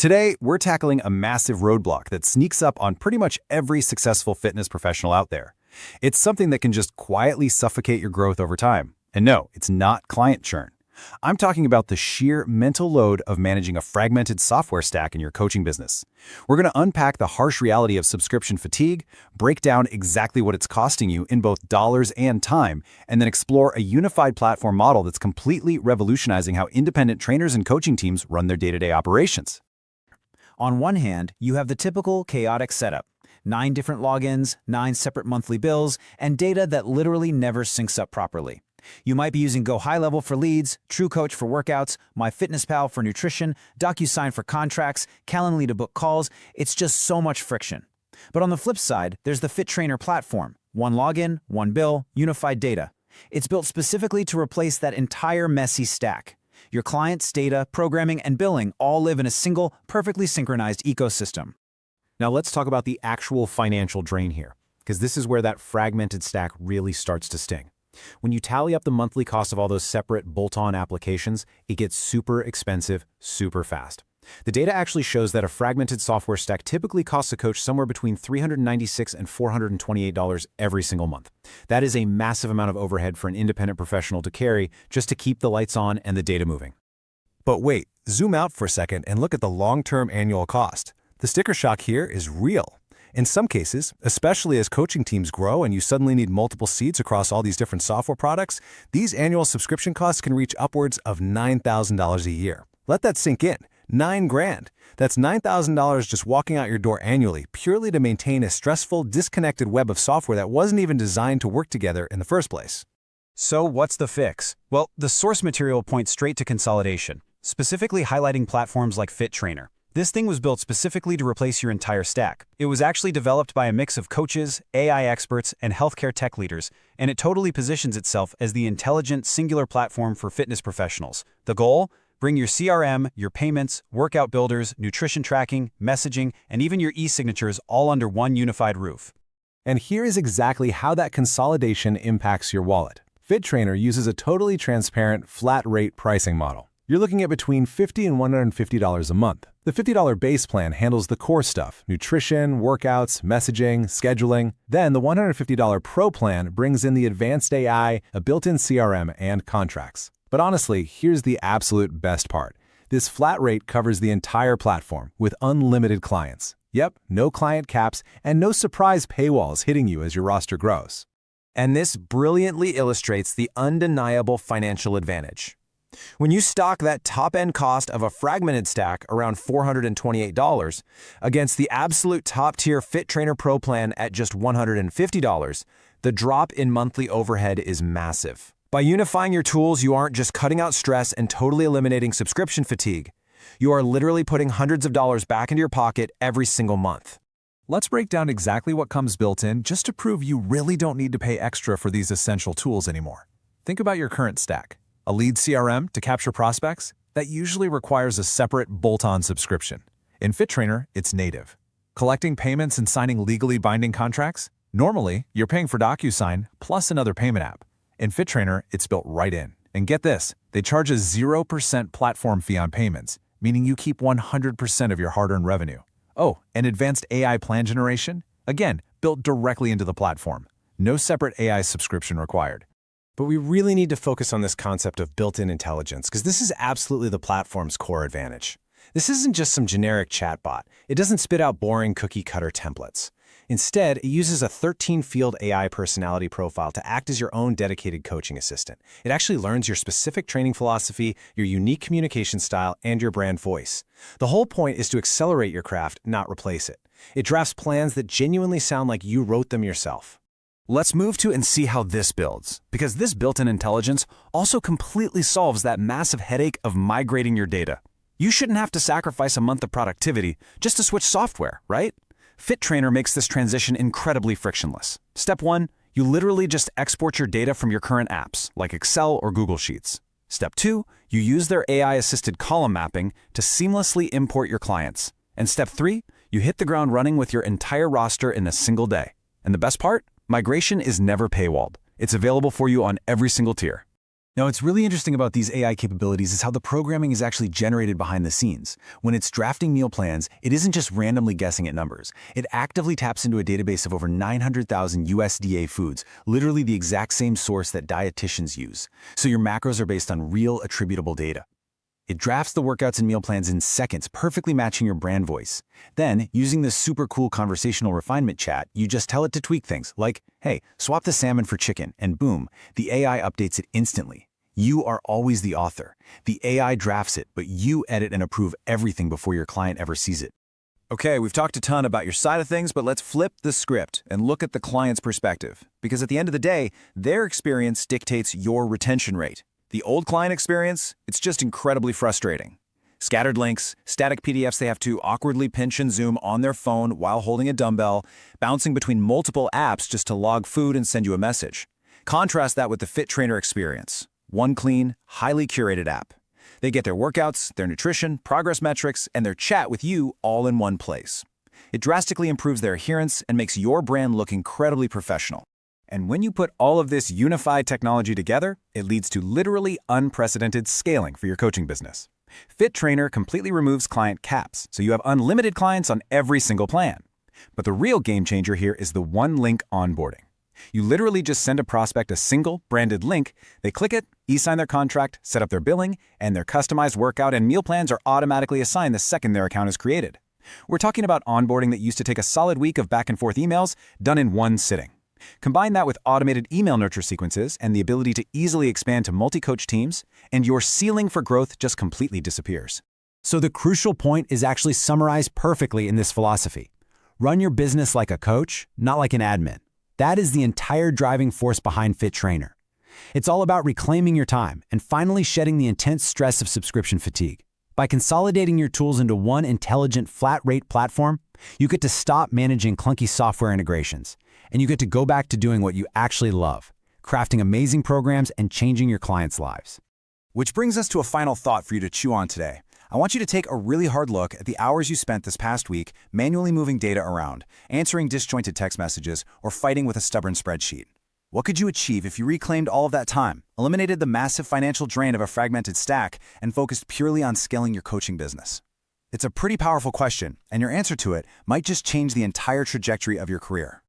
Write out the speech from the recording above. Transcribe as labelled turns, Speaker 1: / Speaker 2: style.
Speaker 1: Today, we're tackling a massive roadblock that sneaks up on pretty much every successful fitness professional out there. It's something that can just quietly suffocate your growth over time. And no, it's not client churn. I'm talking about the sheer mental load of managing a fragmented software stack in your coaching business. We're going to unpack the harsh reality of subscription fatigue, break down exactly what it's costing you in both dollars and time, and then explore a unified platform model that's completely revolutionizing how independent trainers and coaching teams run their day-to-day operations.
Speaker 2: On one hand, you have the typical chaotic setup. 9 different logins, 9 separate monthly bills, and data that literally never syncs up properly. You might be using Go High Level for leads, TrueCoach for workouts, MyFitnessPal for nutrition, DocuSign for contracts, Calendly to book calls. It's just so much friction. But on the flip side, there's the FitTrainr platform. 1 login, 1 bill, unified data. It's built specifically to replace that entire messy stack. Your clients, data, programming, and billing all live in a single, perfectly synchronized ecosystem.
Speaker 1: Now let's talk about the actual financial drain here, because this is where that fragmented stack really starts to sting. When you tally up the monthly cost of all those separate bolt-on applications, it gets super expensive, super fast. The data actually shows that a fragmented software stack typically costs a coach somewhere between $396 and $428 every single month. That is a massive amount of overhead for an independent professional to carry just to keep the lights on and the data moving. But wait, zoom out for a second and look at the long-term annual cost. The sticker shock here is real. In some cases, especially as coaching teams grow and you suddenly need multiple seats across all these different software products, these annual subscription costs can reach upwards of $9,000 a year. Let that sink in. $9 grand. That's $9,000 just walking out your door annually, purely to maintain a stressful, disconnected web of software that wasn't even designed to work together in the first place.
Speaker 2: So what's the fix? Well, the source material points straight to consolidation, specifically highlighting platforms like FitTrainr. This thing was built specifically to replace your entire stack. It was actually developed by a mix of coaches, AI experts, and healthcare tech leaders, and it totally positions itself as the intelligent, singular platform for fitness professionals. The goal? Bring your CRM, your payments, workout builders, nutrition tracking, messaging, and even your e-signatures all under one unified roof.
Speaker 1: And here is exactly how that consolidation impacts your wallet. FitTrainr uses a totally transparent, flat-rate pricing model. You're looking at between $50 and $150 a month. The $50 base plan handles the core stuff: nutrition, workouts, messaging, scheduling. Then the $150 Pro plan brings in the advanced AI, a built-in CRM, and contracts. But honestly, here's the absolute best part. This flat rate covers the entire platform with unlimited clients. Yep, no client caps and no surprise paywalls hitting you as your roster grows.
Speaker 3: And this brilliantly illustrates the undeniable financial advantage. When you stock that top-end cost of a fragmented stack around $428 against the absolute top-tier FitTrainr Pro plan at just $150, the drop in monthly overhead is massive. By unifying your tools, you aren't just cutting out stress and totally eliminating subscription fatigue. You are literally putting hundreds of dollars back into your pocket every single month.
Speaker 1: Let's break down exactly what comes built in just to prove you really don't need to pay extra for these essential tools anymore. Think about your current stack. A lead CRM to capture prospects? That usually requires a separate bolt-on subscription. In FitTrainr, it's native. Collecting payments and signing legally binding contracts? Normally, you're paying for DocuSign plus another payment app. In FitTrainr, it's built right in. And get this, they charge a 0% platform fee on payments, meaning you keep 100% of your hard-earned revenue. Oh, and advanced AI plan generation? Again, built directly into the platform. No separate AI subscription required.
Speaker 3: But we really need to focus on this concept of built-in intelligence, because this is absolutely the platform's core advantage. This isn't just some generic chatbot. It doesn't spit out boring cookie-cutter templates. Instead, it uses a 13-field AI personality profile to act as your own dedicated coaching assistant. It actually learns your specific training philosophy, your unique communication style, and your brand voice. The whole point is to accelerate your craft, not replace it. It drafts plans that genuinely sound like you wrote them yourself.
Speaker 1: Let's move to and see how this builds, because this built-in intelligence also completely solves that massive headache of migrating your data. You shouldn't have to sacrifice a month of productivity just to switch software, right? FitTrainr makes this transition incredibly frictionless. Step 1, you literally just export your data from your current apps, like Excel or Google Sheets. Step 2, you use their AI-assisted column mapping to seamlessly import your clients. And step 3, you hit the ground running with your entire roster in a single day. And the best part? Migration is never paywalled. It's available for you on every single tier.
Speaker 2: Now, what's really interesting about these AI capabilities is how the programming is actually generated behind the scenes. When it's drafting meal plans, it isn't just randomly guessing at numbers. It actively taps into a database of over 900,000 USDA foods, literally the exact same source that dietitians use. So your macros are based on real attributable data. It drafts the workouts and meal plans in seconds, perfectly matching your brand voice. Then, using this super cool conversational refinement chat, you just tell it to tweak things, like, hey, swap the salmon for chicken, and boom, the AI updates it instantly. You are always the author. The AI drafts it, but you edit and approve everything before your client ever sees it.
Speaker 1: Okay, we've talked a ton about your side of things, but let's flip the script and look at the client's perspective. Because at the end of the day, their experience dictates your retention rate. The old client experience, it's just incredibly frustrating. Scattered links, static PDFs they have to awkwardly pinch and zoom on their phone while holding a dumbbell, bouncing between multiple apps just to log food and send you a message. Contrast that with the FitTrainr experience. One clean, highly curated app. They get their workouts, their nutrition, progress metrics, and their chat with you all in one place. It drastically improves their adherence and makes your brand look incredibly professional. And when you put all of this unified technology together, it leads to literally unprecedented scaling for your coaching business. FitTrainr completely removes client caps, so you have unlimited clients on every single plan. But the real game changer here is the one-link onboarding. You literally just send a prospect a single, branded link, they click it, e-sign their contract, set up their billing, and their customized workout and meal plans are automatically assigned the second their account is created. We're talking about onboarding that used to take a solid week of back-and-forth emails, done in one sitting. Combine that with automated email nurture sequences and the ability to easily expand to multi-coach teams, and your ceiling for growth just completely disappears.
Speaker 2: So the crucial point is actually summarized perfectly in this philosophy. Run your business like a coach, not like an admin. That is the entire driving force behind FitTrainr. It's all about reclaiming your time and finally shedding the intense stress of subscription fatigue. By consolidating your tools into one intelligent, flat-rate platform, you get to stop managing clunky software integrations, and you get to go back to doing what you actually love, crafting amazing programs and changing your clients' lives.
Speaker 1: Which brings us to a final thought for you to chew on today. I want you to take a really hard look at the hours you spent this past week manually moving data around, answering disjointed text messages, or fighting with a stubborn spreadsheet. What could you achieve if you reclaimed all of that time, eliminated the massive financial drain of a fragmented stack, and focused purely on scaling your coaching business? It's a pretty powerful question, and your answer to it might just change the entire trajectory of your career.